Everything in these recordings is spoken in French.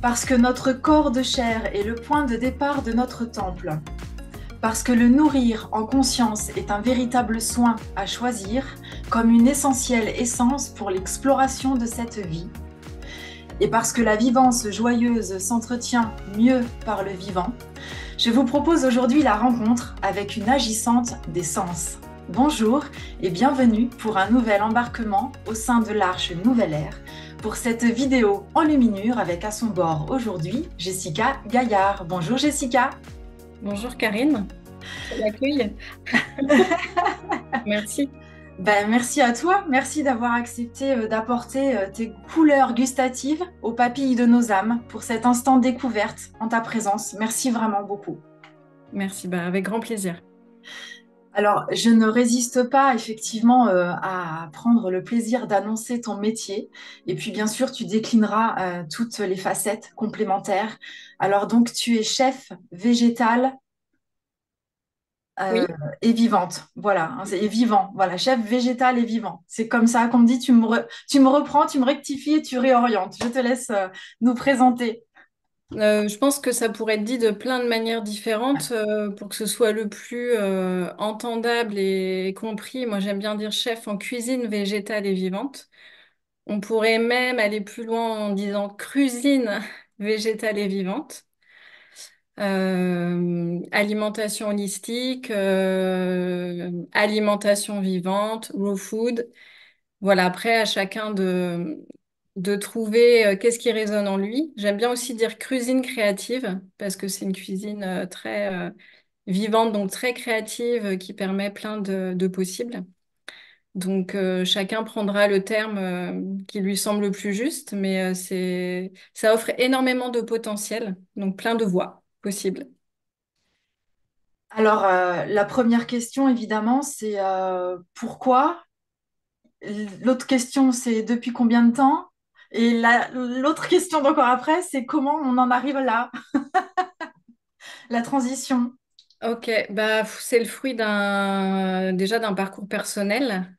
Parce que notre corps de chair est le point de départ de notre temple. Parce que le nourrir en conscience est un véritable soin à choisir comme une essentielle essence pour l'exploration de cette vie. Et parce que la vivance joyeuse s'entretient mieux par le vivant, je vous propose aujourd'hui la rencontre avec une agissante des sens. Bonjour et bienvenue pour un nouvel embarquement au sein de l'Arche Nouvelle Ère pour cette vidéo enluminure avec à son bord aujourd'hui Jessica Gaillard. Bonjour Jessica. Bonjour Karine, pour l'accueil. Merci. Merci à toi, merci d'avoir accepté d'apporter tes couleurs gustatives aux papilles de nos âmes pour cet instant découverte en ta présence. Merci vraiment beaucoup. Merci, avec grand plaisir. Alors, je ne résiste pas effectivement à prendre le plaisir d'annoncer ton métier. Et puis, bien sûr, tu déclineras toutes les facettes complémentaires. Alors, donc, tu es chef végétal euh, Oui, et vivante. Voilà, hein, et vivant. Voilà, chef végétal et vivant. C'est comme ça qu'on me dit, tu me reprends, tu me rectifies et tu réorientes. Je te laisse nous présenter. je pense que ça pourrait être dit de plein de manières différentes pour que ce soit le plus entendable et compris. Moi, j'aime bien dire chef en cuisine végétale et vivante. On pourrait même aller plus loin en disant cuisine végétale et vivante. Alimentation holistique, alimentation vivante, raw food. Voilà, après, à chacun de trouver qu'est-ce qui résonne en lui. J'aime bien aussi dire cuisine créative, parce que c'est une cuisine très vivante, donc très créative, qui permet plein de possibles. Donc, chacun prendra le terme qui lui semble le plus juste, mais ça offre énormément de potentiel, donc plein de voies possibles. Alors, la première question, évidemment, c'est pourquoi? L'autre question, c'est depuis combien de temps? Et l'autre question d'encore après, c'est comment on en arrive là, la transition. Ok, c'est le fruit déjà d'un parcours personnel.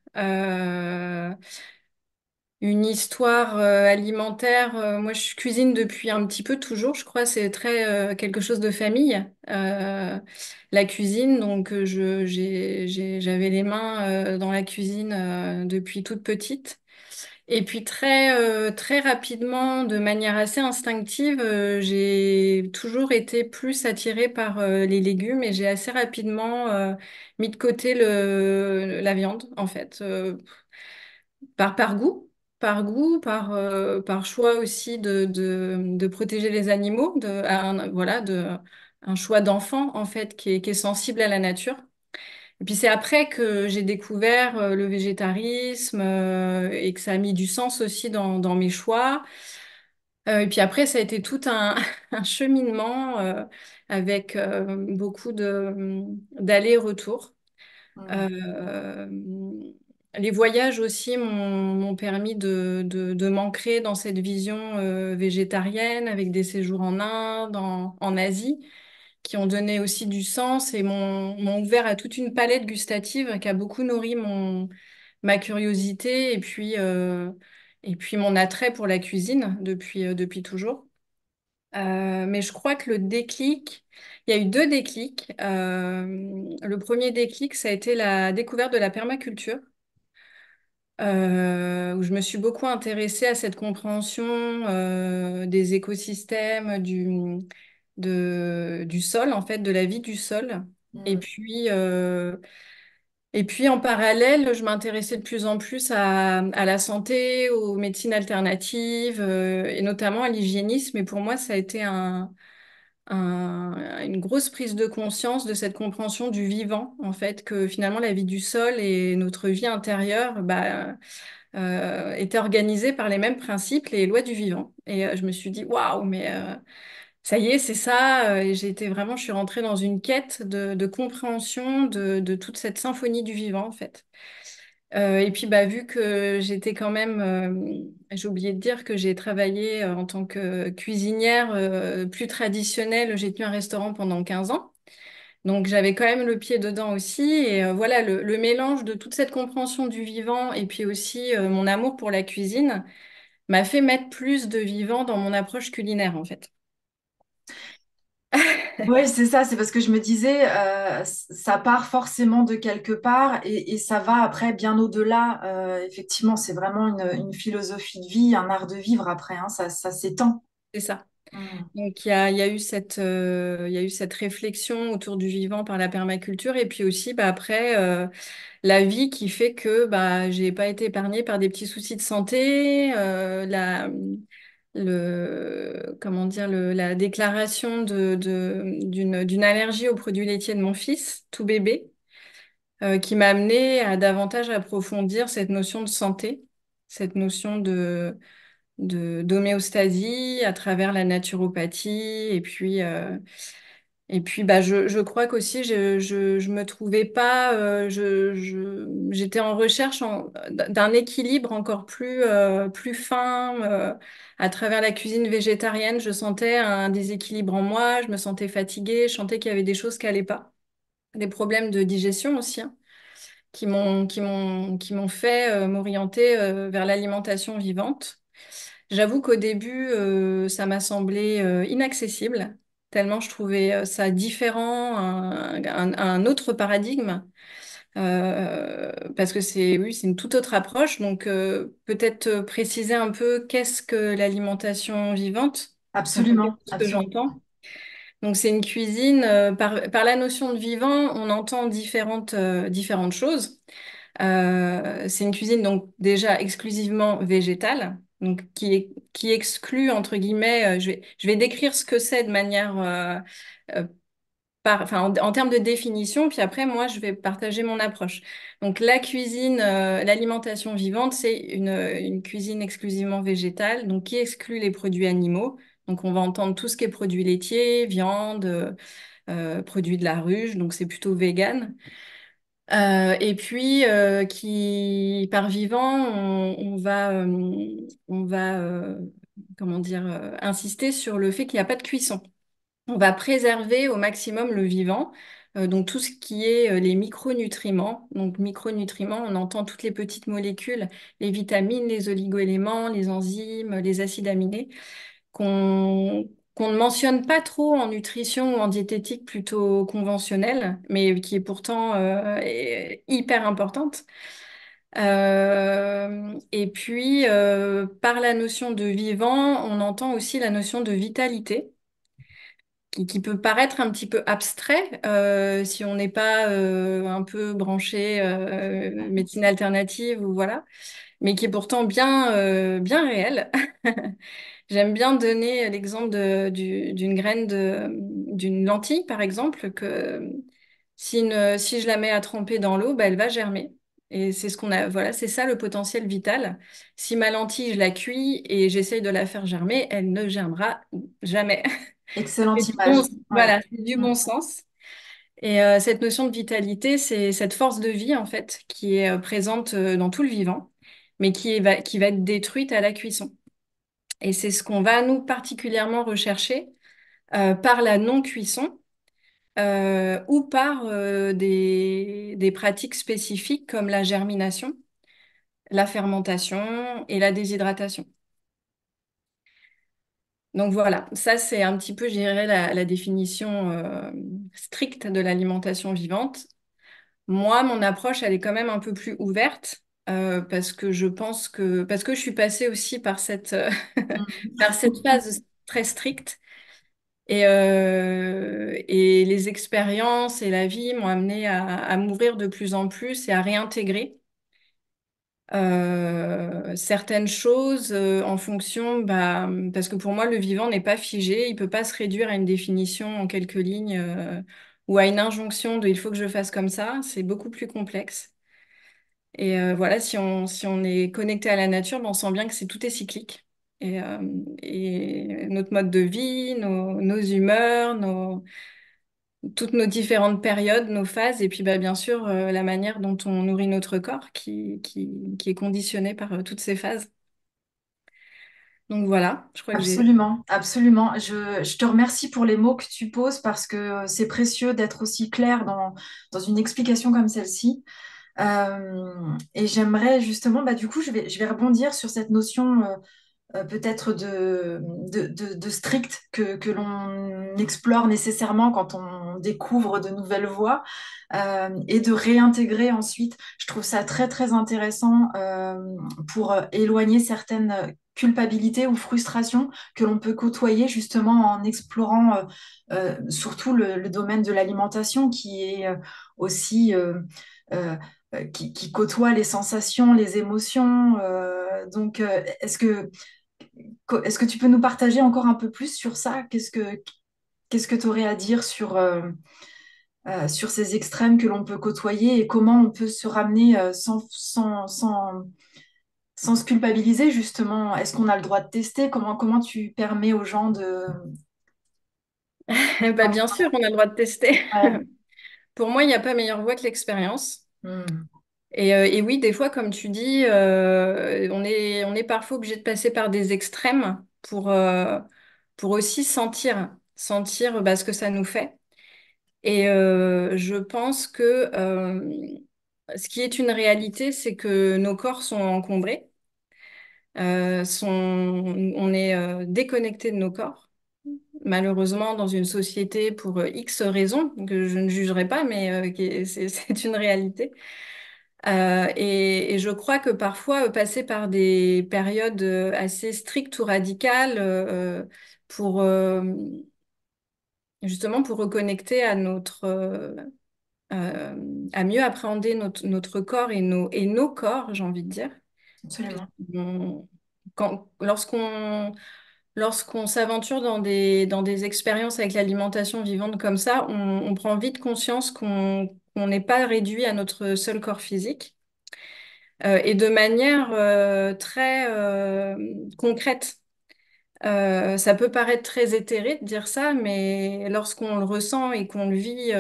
Une histoire alimentaire. Moi, je cuisine depuis un petit peu toujours. Je crois c'est très quelque chose de famille. La cuisine, donc j'avais les mains dans la cuisine depuis toute petite. Et puis très rapidement, de manière assez instinctive, j'ai toujours été plus attirée par les légumes et j'ai assez rapidement mis de côté la viande, en fait, par goût, par choix aussi de protéger les animaux, voilà, un choix d'enfant, en fait, qui est sensible à la nature. Et puis c'est après que j'ai découvert le végétarisme et que ça a mis du sens aussi dans mes choix. Et puis après, ça a été tout un cheminement avec beaucoup d'allers-retours. Hmm. Euh, les voyages aussi m'ont permis de m'ancrer dans cette vision végétarienne avec des séjours en Inde, en Asie qui ont donné aussi du sens et m'ont ouvert à toute une palette gustative qui a beaucoup nourri ma curiosité et puis mon attrait pour la cuisine depuis toujours. Mais je crois que le déclic, il y a eu deux déclics. Le premier déclic, ça a été la découverte de la permaculture. Où je me suis beaucoup intéressée à cette compréhension des écosystèmes, du sol, en fait, de la vie du sol. Et Hmm. puis, euh, et puis en parallèle, je m'intéressais de plus en plus à la santé, aux médecines alternatives et notamment à l'hygiénisme. Et pour moi, ça a été une grosse prise de conscience de cette compréhension du vivant, en fait, que finalement la vie du sol et notre vie intérieure, étaient organisées par les mêmes principes, les lois du vivant. Et je me suis dit, waouh, mais ça y est, c'est ça. Et j'ai été vraiment, je suis rentrée dans une quête de compréhension de toute cette symphonie du vivant, en fait. Et puis, vu que j'étais quand même, j'ai oublié de dire que j'ai travaillé en tant que cuisinière plus traditionnelle. J'ai tenu un restaurant pendant 15 ans. Donc, j'avais quand même le pied dedans aussi. Et voilà, le mélange de toute cette compréhension du vivant et puis aussi mon amour pour la cuisine m'a fait mettre plus de vivant dans mon approche culinaire, en fait. Oui, c'est ça, c'est parce que je me disais, ça part forcément de quelque part et ça va après bien au-delà. Effectivement, c'est vraiment une philosophie de vie, un art de vivre après, hein, ça s'étend. C'est ça. Mm. Donc, il y a eu il y a eu cette réflexion autour du vivant par la permaculture. Et puis aussi, bah, après, la vie qui fait que bah, j'ai pas été épargnée par des petits soucis de santé, comment dire, la déclaration d'une allergie aux produits laitiers de mon fils, tout bébé, qui m'a amené à davantage approfondir cette notion de santé, cette notion d'homéostasie à travers la naturopathie et puis bah je crois qu'aussi je me trouvais pas j'étais en recherche d'un équilibre encore plus fin à travers la cuisine végétarienne. Je sentais un déséquilibre en moi, je me sentais fatiguée, je sentais qu'il y avait des choses qui allaient pas, des problèmes de digestion aussi, hein, qui m'ont fait m'orienter vers l'alimentation vivante. J'avoue qu'au début, ça m'a semblé inaccessible, tellement je trouvais ça différent, un autre paradigme, parce que oui, c'est une toute autre approche. Donc, peut-être préciser un peu qu'est-ce que l'alimentation vivante, un peu Absolument, ce que absolument. j'entends. Donc, c'est une cuisine, par la notion de vivant, on entend différentes choses. C'est une cuisine donc déjà exclusivement végétale, donc qui exclut entre guillemets. Je vais décrire ce que c'est de manière euh, enfin en termes de définition, puis après moi je vais partager mon approche. Donc la cuisine, l'alimentation vivante, c'est une cuisine exclusivement végétale, donc qui exclut les produits animaux. Donc on va entendre tout ce qui est produits laitiers, viande, produits de la ruche, donc c'est plutôt vegan. Et puis, qui, par vivant, on va comment dire, insister sur le fait qu'il n'y a pas de cuisson. On va préserver au maximum le vivant, donc tout ce qui est les micronutriments. Donc, micronutriments, on entend toutes les petites molécules, les vitamines, les oligoéléments, les enzymes, les acides aminés qu'on qu'on ne mentionne pas trop en nutrition ou en diététique plutôt conventionnelle, mais qui est pourtant hyper importante. Et puis, par la notion de vivant, on entend aussi la notion de vitalité, qui peut paraître un petit peu abstrait si on n'est pas un peu branché médecine alternative ou voilà, mais qui est pourtant bien réel. J'aime bien donner l'exemple d'une d'une lentille, par exemple, que si je la mets à tremper dans l'eau, bah, elle va germer. Et c'est ce qu'on a, voilà, c'est ça le potentiel vital. Si ma lentille, je la cuis et j'essaye de la faire germer, elle ne germera jamais. Excellente C'est du bon, image. Ouais. voilà, c'est du Mm. bon sens. Et cette notion de vitalité, c'est cette force de vie, en fait, qui est présente dans tout le vivant, mais qui va être détruite à la cuisson. Et c'est ce qu'on va, nous, particulièrement rechercher par la non-cuisson ou par des pratiques spécifiques comme la germination, la fermentation et la déshydratation. Donc voilà, ça c'est un petit peu, je dirais, la définition stricte de l'alimentation vivante. Moi, mon approche, elle est quand même un peu plus ouverte parce que je pense parce que je suis passée aussi par par cette phase très stricte. Et les expériences et la vie m'ont amené à m'ouvrir de plus en plus et à réintégrer certaines choses en fonction, bah, parce que pour moi, le vivant n'est pas figé, il peut pas se réduire à une définition en quelques lignes ou à une injonction de il faut que je fasse comme ça, c'est beaucoup plus complexe. Et voilà, si on est connecté à la nature, ben, on sent bien que tout est cyclique. Et notre mode de vie, nos humeurs, toutes nos différentes périodes, nos phases, et puis bah, bien sûr la manière dont on nourrit notre corps qui est conditionné par toutes ces phases. Donc voilà, je crois que j'ai... Absolument, absolument. Je te remercie pour les mots que tu poses parce que c'est précieux d'être aussi clair dans une explication comme celle-ci. Et j'aimerais justement, bah, du coup, je vais rebondir sur cette notion peut-être de strict que l'on explore nécessairement quand on découvre de nouvelles voies et de réintégrer ensuite. Je trouve ça très, très intéressant pour éloigner certaines culpabilités ou frustrations que l'on peut côtoyer justement en explorant surtout le domaine de l'alimentation qui est aussi... euh, qui côtoie les sensations, les émotions. Donc, est-ce que tu peux nous partager encore un peu plus sur ça? Qu'est-ce que tu aurais à dire sur ces extrêmes que l'on peut côtoyer et comment on peut se ramener sans se culpabiliser, justement? Est-ce qu'on a le droit de tester? Comment tu permets aux gens de... Bah, bien sûr, on a le droit de tester. Ouais. Pour moi, il n'y a pas meilleure voie que l'expérience. Hmm. Et oui, des fois, comme tu dis, on est parfois obligé de passer par des extrêmes pour aussi sentir bah, ce que ça nous fait. Et je pense que ce qui est une réalité, c'est que nos corps sont encombrés, on est déconnecté de nos corps. Malheureusement, dans une société pour X raisons, que je ne jugerai pas, mais c'est une réalité. Et je crois que parfois, passer par des périodes assez strictes ou radicales pour justement pour reconnecter à à mieux appréhender notre corps et nos corps, j'ai envie de dire. Absolument. On- lorsqu'on s'aventure dans des expériences avec l'alimentation vivante comme ça, on prend vite conscience qu'on n'est pas réduit à notre seul corps physique. Et de manière très concrète. Ça peut paraître très éthéré de dire ça, mais lorsqu'on le ressent et qu'on le vit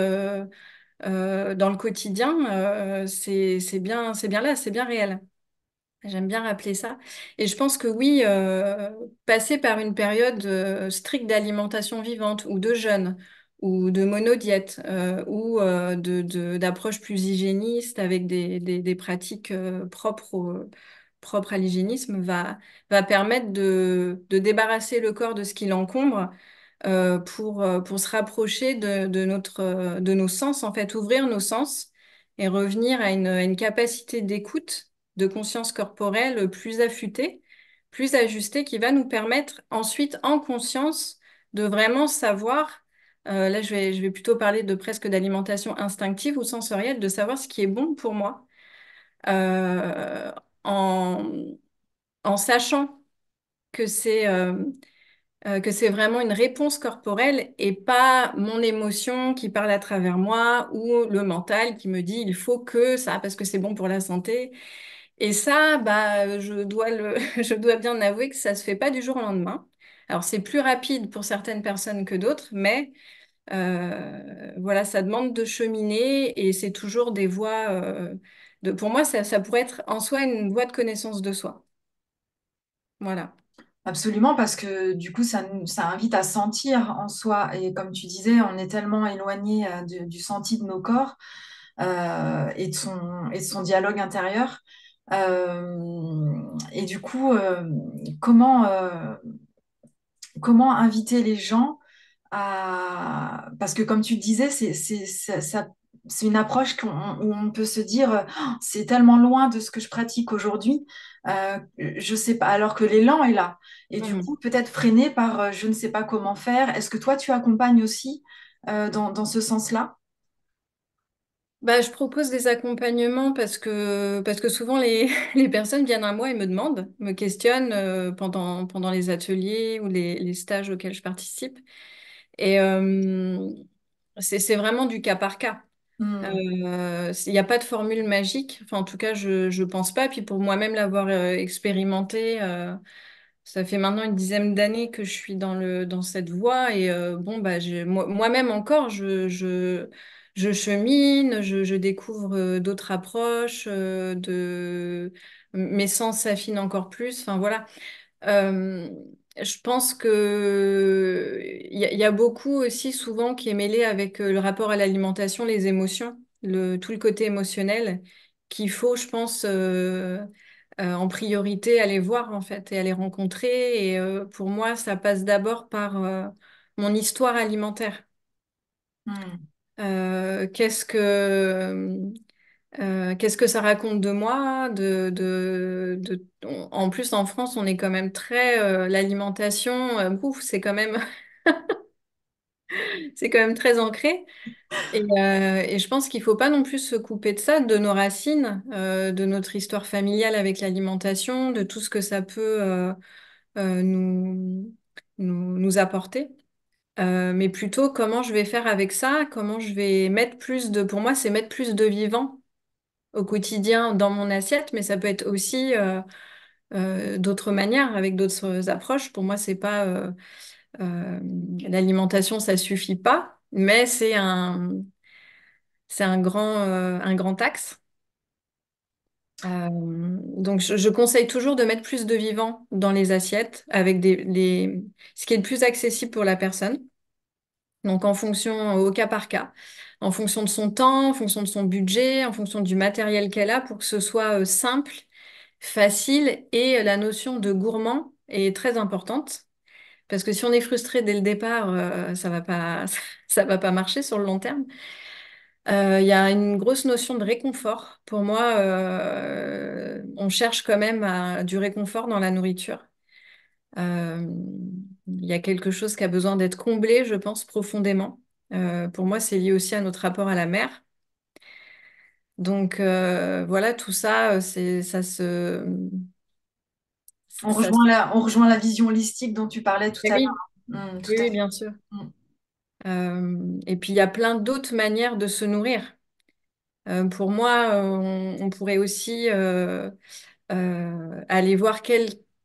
dans le quotidien, c'est bien là, c'est bien réel. J'aime bien rappeler ça. Et je pense que oui, passer par une période stricte d'alimentation vivante ou de jeûne ou de monodiète ou d'approche plus hygiéniste avec des pratiques propres à l'hygiénisme va permettre de débarrasser le corps de ce qui l'encombre pour se rapprocher de nos sens, en fait, ouvrir nos sens et revenir à une capacité d'écoute, de conscience corporelle plus affûtée, plus ajustée, qui va nous permettre ensuite, en conscience, de vraiment savoir, là je vais plutôt parler de presque d'alimentation instinctive ou sensorielle, de savoir ce qui est bon pour moi, euh, en, en sachant que que c'est vraiment une réponse corporelle et pas mon émotion qui parle à travers moi ou le mental qui me dit il faut que ça parce que c'est bon pour la santé. Et ça, bah, je dois bien avouer que ça se fait pas du jour au lendemain. Alors c'est plus rapide pour certaines personnes que d'autres, mais voilà, ça demande de cheminer et c'est toujours des voies pour moi, ça pourrait être en soi une voie de connaissance de soi. Voilà. Absolument, parce que du coup, ça invite à sentir en soi. Et comme tu disais, on est tellement éloigné du senti de nos corps et de son dialogue intérieur. Et du coup, comment inviter les gens à... Parce que comme tu le disais, c'est une approche où on peut se dire, oh, c'est tellement loin de ce que je pratique aujourd'hui, je sais pas, alors que l'élan est là. Et du coup, Mhm. peut-être freiné par je ne sais pas comment faire. Est-ce que toi, tu accompagnes aussi dans ce sens-là? Bah, je propose des accompagnements parce que souvent les personnes viennent à moi et me demandent, me questionnent pendant les ateliers ou les stages auxquels je participe. Et c'est vraiment du cas par cas. Hmm. Il n'y a pas de formule magique. Enfin, en tout cas, je pense pas. Puis pour moi-même l'avoir expérimenté, ça fait maintenant une dizaine d'années que je suis dans cette voie et bon, bah, moi-même encore, je chemine, je découvre d'autres approches, mes sens s'affinent encore plus. Enfin, voilà. Euh, je pense que il y a beaucoup aussi souvent qui est mêlé avec le rapport à l'alimentation, les émotions, tout le côté émotionnel qu'il faut, je pense, en priorité à les voir en fait et à les rencontrer. Et pour moi, ça passe d'abord par mon histoire alimentaire. Hmm. Qu'est-ce que ça raconte de moi? En plus, en France, on est quand même très l'alimentation. C'est quand même c'est quand même très ancré. Et je pense qu'il faut pas non plus se couper de ça, de nos racines, de notre histoire familiale avec l'alimentation, de tout ce que ça peut nous, nous apporter. Mais plutôt comment je vais faire avec ça, comment je vais mettre plus de... Pour moi, c'est mettre plus de vivant au quotidien dans mon assiette, mais ça peut être aussi d'autres manières, avec d'autres approches. Pour moi, c'est pas euh, l'alimentation, ça suffit pas, mais c'est un grand axe. Donc, je conseille toujours de mettre plus de vivant dans les assiettes, avec ce qui est le plus accessible pour la personne. Donc, en fonction, au cas par cas, en fonction de son temps, en fonction de son budget, en fonction du matériel qu'elle a, pour que ce soit simple, facile, et la notion de gourmand est très importante. Parce que si on est frustré dès le départ, ça va pas, ça va pas marcher sur le long terme. Il y a une grosse notion de réconfort. Pour moi, on cherche quand même du réconfort dans la nourriture. Euh, il y a quelque chose qui a besoin d'être comblé, je pense, profondément. Pour moi, c'est lié aussi à notre rapport à la mer. Donc voilà, tout ça, ça se... On rejoint la vision holistique dont tu parlais tout Eh à oui, l'heure. Tout oui, à oui, fait. bien sûr. Hmm. Et puis il y a plein d'autres manières de se nourrir. Pour moi, on pourrait aussi aller voir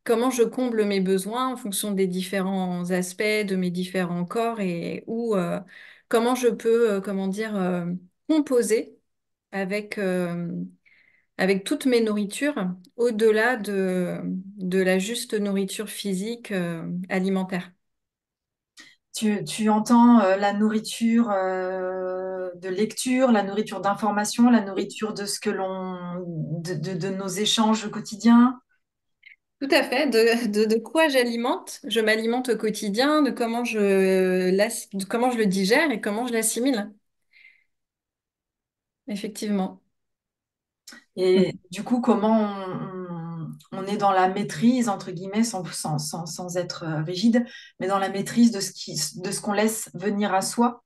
comment je comble mes besoins en fonction des différents aspects de mes différents corps et comment je peux, comment dire, composer avec, avec toutes mes nourritures au-delà de la juste nourriture physique, alimentaire. Tu entends la nourriture de lecture, la nourriture d'information, la nourriture de ce que de nos échanges quotidiens. Tout à fait. De quoi j'alimente? Je m'alimente au quotidien, de comment je le digère et comment je l'assimile. Effectivement. Et du coup, comment on est dans la maîtrise, entre guillemets, sans être rigide, mais dans la maîtrise de ce qu'on laisse venir à soi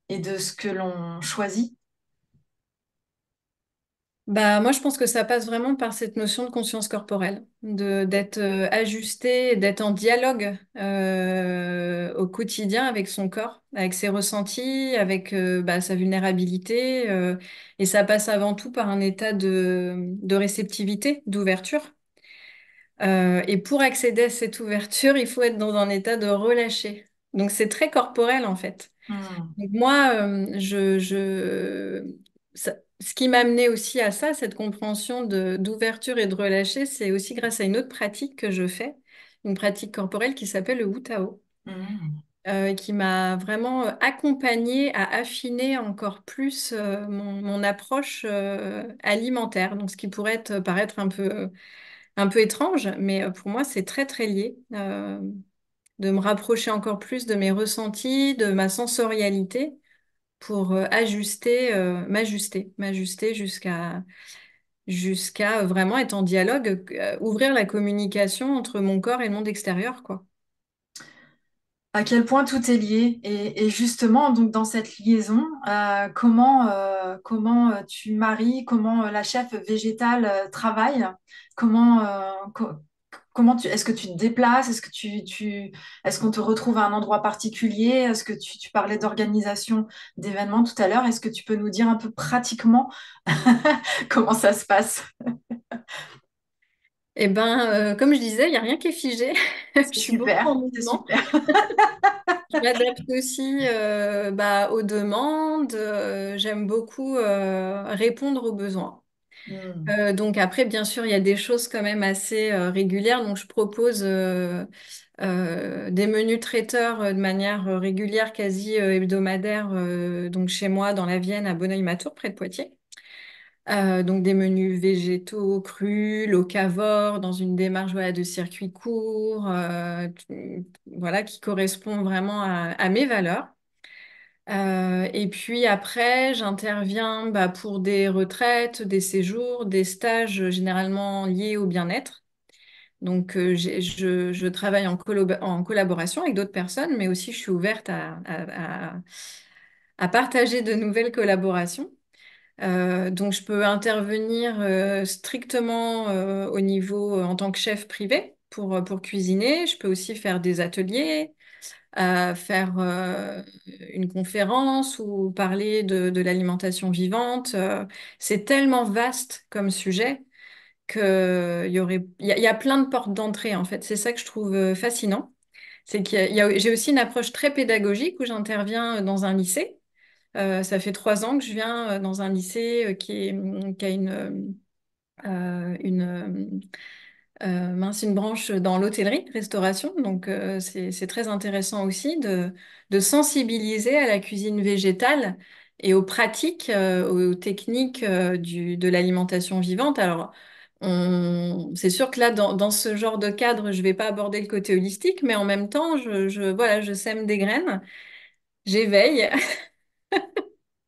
et de ce que l'on choisit. Bah, moi, je pense que ça passe vraiment par cette notion de conscience corporelle, d'être ajusté, d'être en dialogue au quotidien avec son corps, avec ses ressentis, avec sa vulnérabilité. Et ça passe avant tout par un état de réceptivité, d'ouverture. Et pour accéder à cette ouverture, il faut être dans un état de relâcher. Donc, c'est très corporel, en fait. Hmm. Donc moi, ce qui m'a amené aussi à ça, cette compréhension d'ouverture et de relâcher, c'est aussi grâce à une autre pratique que je fais, une pratique corporelle qui s'appelle le Wu Tao, Hmm. qui m'a vraiment accompagnée à affiner encore plus mon approche alimentaire. Donc ce qui pourrait paraître un peu étrange, mais pour moi, c'est très très lié. De me rapprocher encore plus de mes ressentis, de ma sensorialité pour m'ajuster jusqu'à vraiment être en dialogue, ouvrir la communication entre mon corps et le monde extérieur, quoi. À quel point tout est lié. Et justement, donc dans cette liaison, comment tu maries, comment la chef végétale travaille, comment, est-ce que tu te déplaces, est-ce qu'on te retrouve à un endroit particulier, est-ce que tu parlais d'organisation d'événements tout à l'heure, est-ce que tu peux nous dire un peu pratiquement comment ça se passe? Et ben, comme je disais, il n'y a rien qui est figé. Je C'est suis beaucoup en super, c'est mouvement. super. Je m'adapte aussi aux demandes. J'aime beaucoup répondre aux besoins. Hmm. Donc après, bien sûr, il y a des choses quand même assez régulières. Donc je propose des menus traiteurs de manière régulière, quasi hebdomadaire, donc chez moi dans la Vienne, à Bonneuil-Matour, près de Poitiers. Donc des menus végétaux, crus, locavores, dans une démarche voilà, de circuit court, voilà, qui correspond vraiment à mes valeurs. Et puis après, j'interviens bah, pour des retraites, des séjours, des stages généralement liés au bien-être. Donc je travaille en collaboration avec d'autres personnes, mais aussi je suis ouverte à partager de nouvelles collaborations. Donc, je peux intervenir strictement au niveau en tant que chef privé pour cuisiner. Je peux aussi faire des ateliers, faire une conférence ou parler de l'alimentation vivante. C'est tellement vaste comme sujet il y a plein de portes d'entrée en fait. C'est ça que je trouve fascinant. C'est j'ai aussi une approche très pédagogique où j'interviens dans un lycée. Ça fait 3 ans que je viens dans un lycée qui a une branche dans l'hôtellerie, restauration. Donc, c'est très intéressant aussi de sensibiliser à la cuisine végétale et aux pratiques, aux techniques de l'alimentation vivante. Alors, c'est sûr que là, dans ce genre de cadre, je vais pas aborder le côté holistique, mais en même temps, voilà, je sème des graines, j'éveille.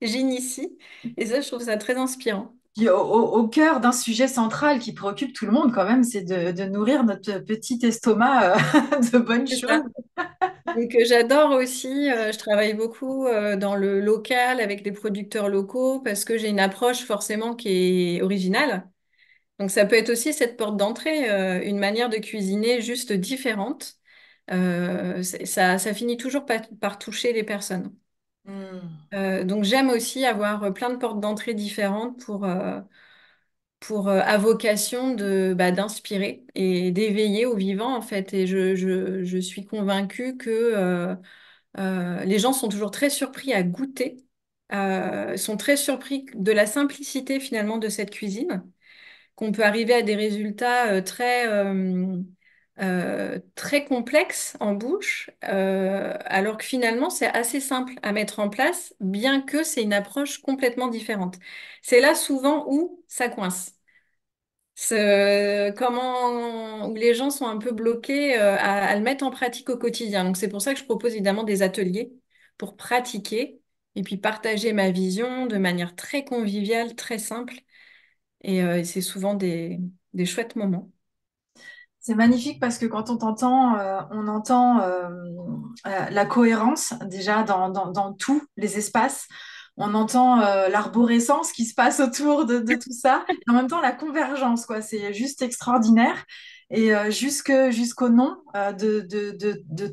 J'initie. Et ça, je trouve ça très inspirant. Puis au cœur d'un sujet central qui préoccupe tout le monde quand même, c'est de nourrir notre petit estomac de bonnes C'est choses. ça. Donc, j'adore aussi, je travaille beaucoup dans le local avec des producteurs locaux parce que j'ai une approche forcément qui est originale. Donc, ça peut être aussi cette porte d'entrée, une manière de cuisiner juste différente. Ça finit toujours par toucher les personnes. Hmm. Donc, j'aime aussi avoir plein de portes d'entrée différentes pour à vocation d'inspirer et d'éveiller au vivant, en fait. Et je suis convaincue que les gens sont toujours très surpris à goûter, sont très surpris de la simplicité finalement de cette cuisine, qu'on peut arriver à des résultats très complexes en bouche, alors que finalement c'est assez simple à mettre en place, bien que c'est une approche complètement différente. C'est là souvent où ça coince. Où les gens sont un peu bloqués à le mettre en pratique au quotidien. Donc c'est pour ça que je propose évidemment des ateliers pour pratiquer et puis partager ma vision de manière très conviviale, très simple. Et c'est souvent des chouettes moments. C'est magnifique parce que quand on t'entend, on entend la cohérence déjà dans tous les espaces. On entend l'arborescence qui se passe autour de tout ça. Et en même temps, la convergence, quoi. C'est juste extraordinaire. Et jusqu'au nom de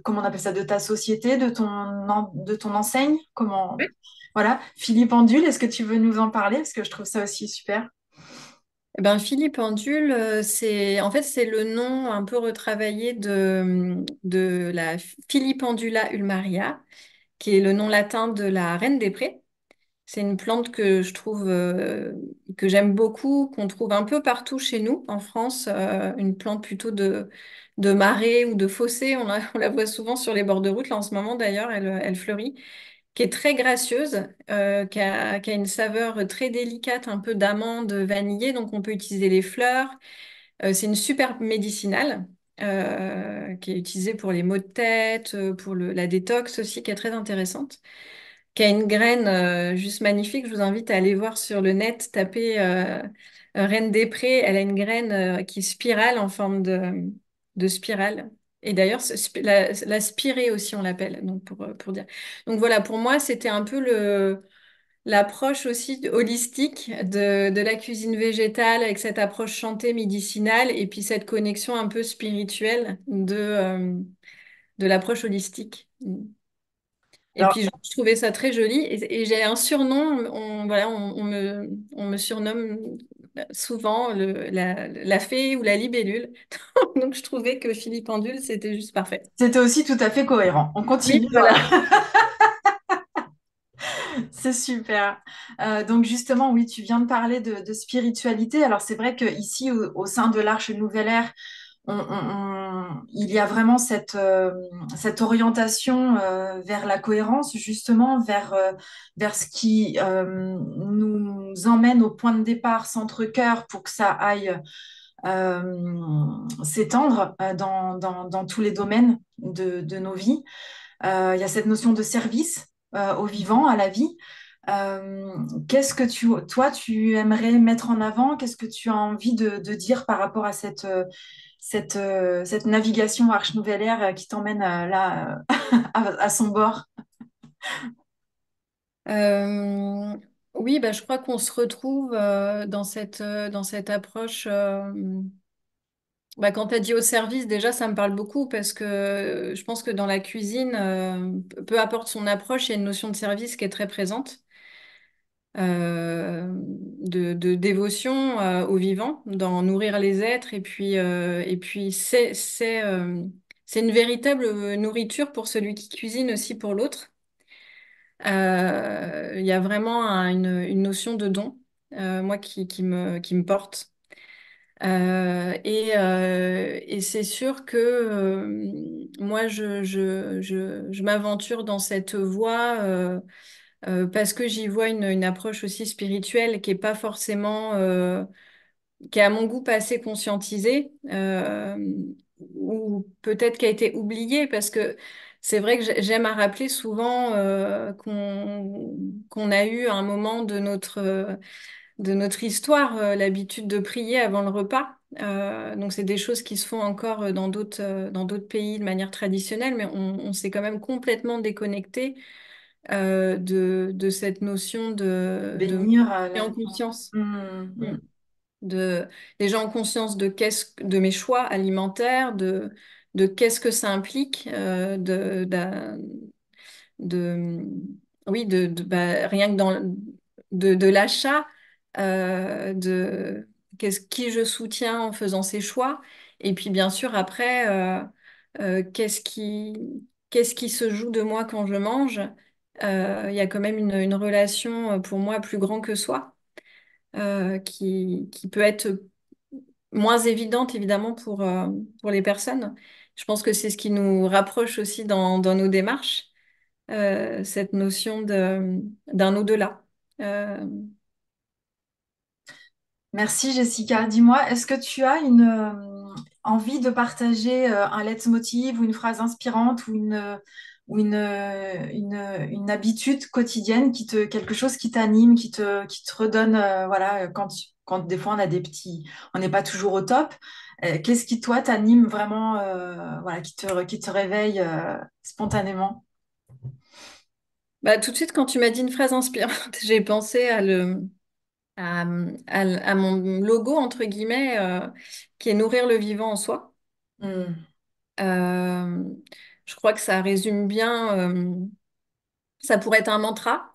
comment on appelle ça, de ta société, de ton enseigne. Voilà. Philippe Andul, est-ce que tu veux nous en parler? Parce que je trouve ça aussi super. Eh ben, Philippe Pendule, c'est le nom un peu retravaillé de la Filipendula ulmaria, qui est le nom latin de la reine des prés. C'est une plante que je trouve que j'aime beaucoup, qu'on trouve un peu partout chez nous en France, une plante plutôt de marais ou de fossés. On la voit souvent sur les bords de route. Là, en ce moment, d'ailleurs, elle fleurit, qui est très gracieuse, qui a une saveur très délicate, un peu d'amande vanillée. Donc, on peut utiliser les fleurs. C'est une super médicinale. Qui est utilisée pour les maux de tête, pour la détox aussi, qui est très intéressante, qui a une graine juste magnifique. Je vous invite à aller voir sur le net, taper Reine des Prés. Elle a une graine qui spirale en forme de spirale. Et d'ailleurs, la spirée aussi, on l'appelle, donc pour dire. Donc voilà, pour moi, c'était un peu l'approche aussi holistique de la cuisine végétale avec cette approche chantée médicinale et puis cette connexion un peu spirituelle de l'approche holistique. Et Alors, puis, je trouvais ça très joli. Et j'ai un surnom, voilà, on me surnomme souvent la fée ou la libellule. Donc, je trouvais que Philippe Pendule, c'était juste parfait. c'était aussi tout à fait cohérent. On Oui, continue voilà. C'est super. Donc justement, oui, tu viens de parler de spiritualité. Alors c'est vrai qu'ici, au sein de l'Arche Nouvelle Ère, il y a vraiment cette orientation vers la cohérence, justement, vers ce qui nous emmène au point de départ, centre-cœur, pour que ça aille s'étendre dans tous les domaines de nos vies. Il y a cette notion de service au vivant, à la vie. Qu'est-ce que toi, tu aimerais mettre en avant? Qu'est-ce que tu as envie de dire par rapport à cette navigation Arche Nouvelle Ère qui t'emmène là à son bord? Euh, oui, bah, je crois qu'on se retrouve dans cette approche. Bah, quand tu as dit au service, déjà, ça me parle beaucoup parce que je pense que dans la cuisine, peu importe son approche, il y a une notion de service qui est très présente, de dévotion au vivant, dans nourrir les êtres. Et puis c'est une véritable nourriture pour celui qui cuisine aussi pour l'autre. Il y a vraiment une notion de don, moi, qui me porte. Et c'est sûr que moi, je m'aventure dans cette voie parce que j'y vois une approche aussi spirituelle qui est pas forcément, qui est à mon goût pas assez conscientisée, ou peut-être qui a été oubliée parce que c'est vrai que j'aime à rappeler souvent qu'on a eu un moment de notre histoire, l'habitude de prier avant le repas. Donc c'est des choses qui se font encore dans d'autres pays de manière traditionnelle, mais on s'est quand même complètement déconnecté de cette notion de Bénir en conscience. Hum, Mm. hum. De déjà en conscience de mes choix alimentaires, de qu'est-ce que ça implique, de oui bah, rien que dans de l'achat, de qui je soutiens en faisant ces choix, et puis bien sûr après qu'est-ce qui se joue de moi quand je mange. Il y a quand même une relation pour moi plus grand que soi, qui peut être moins évidente évidemment pour les personnes. Je pense que c'est ce qui nous rapproche aussi dans nos démarches, cette notion d'un au-delà. Euh, Merci Jessica. Dis-moi, est-ce que tu as une envie de partager un leitmotiv ou une phrase inspirante ou une habitude quotidienne quelque chose qui t'anime, qui te redonne, voilà, quand des fois on a des petits, on n'est pas toujours au top. Qu'est-ce qui toi t'anime vraiment, voilà, qui te réveille spontanément? Bah, tout de suite, quand tu m'as dit une phrase inspirante, j'ai pensé à mon logo, entre guillemets, qui est nourrir le vivant en soi. Hmm. Euh, je crois que ça résume bien, ça pourrait être un mantra.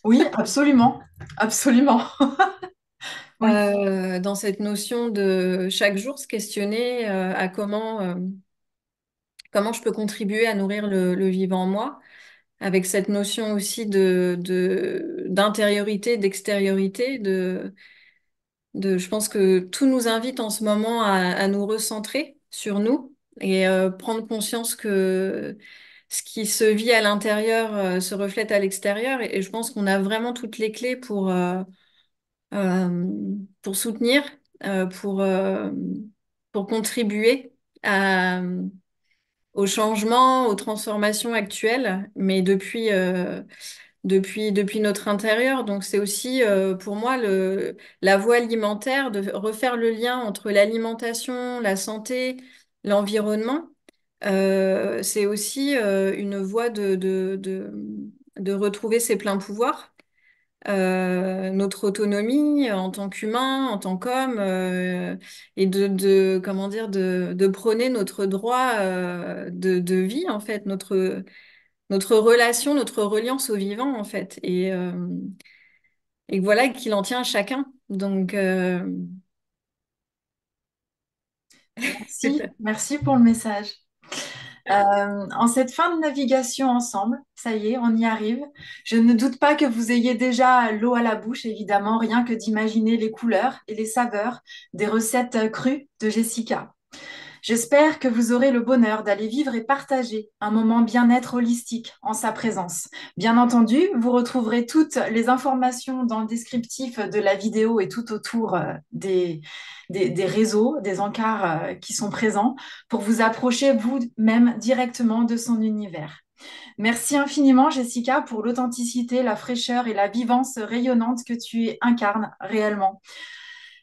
Oui, absolument, absolument. Oui. Dans cette notion de chaque jour se questionner à comment je peux contribuer à nourrir le vivant en moi, avec cette notion aussi d'intériorité, d'extériorité, je pense que tout nous invite en ce moment à nous recentrer sur nous et prendre conscience que ce qui se vit à l'intérieur se reflète à l'extérieur. Et je pense qu'on a vraiment toutes les clés euh, pour soutenir, euh, pour, euh, pour contribuer au changement, aux transformations actuelles, mais depuis notre intérieur. Donc c'est aussi pour moi la voie alimentaire, de refaire le lien entre l'alimentation, la santé, l'environnement. C'est aussi une voie de retrouver ses pleins pouvoirs, notre autonomie en tant qu'humain, en tant qu'homme, et comment dire, de prôner notre droit de vie, en fait, notre relation, notre reliance au vivant, en fait. Et voilà qu'il en tient à chacun. Donc, Merci, merci pour le message. En cette fin de navigation ensemble, ça y est, on y arrive. Je ne doute pas que vous ayez déjà l'eau à la bouche, évidemment, rien que d'imaginer les couleurs et les saveurs des recettes crues de Jessica. J'espère que vous aurez le bonheur d'aller vivre et partager un moment bien-être holistique en sa présence. Bien entendu, vous retrouverez toutes les informations dans le descriptif de la vidéo et tout autour des réseaux, des encarts qui sont présents pour vous approcher vous-même directement de son univers. Merci infiniment, Jessica, pour l'authenticité, la fraîcheur et la vivance rayonnante que tu incarnes réellement.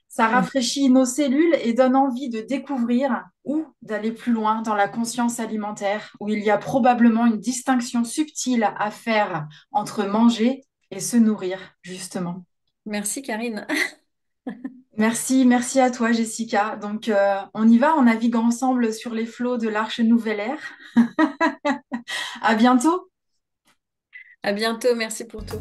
Ça rafraîchit nos cellules et donne envie de découvrir ou d'aller plus loin dans la conscience alimentaire, où il y a probablement une distinction subtile à faire entre manger et se nourrir, justement. Merci Karine. Merci, merci à toi, Jessica. Donc, on y va, on navigue ensemble sur les flots de l'Arche Nouvelle Ère. À bientôt. À bientôt, merci pour tout.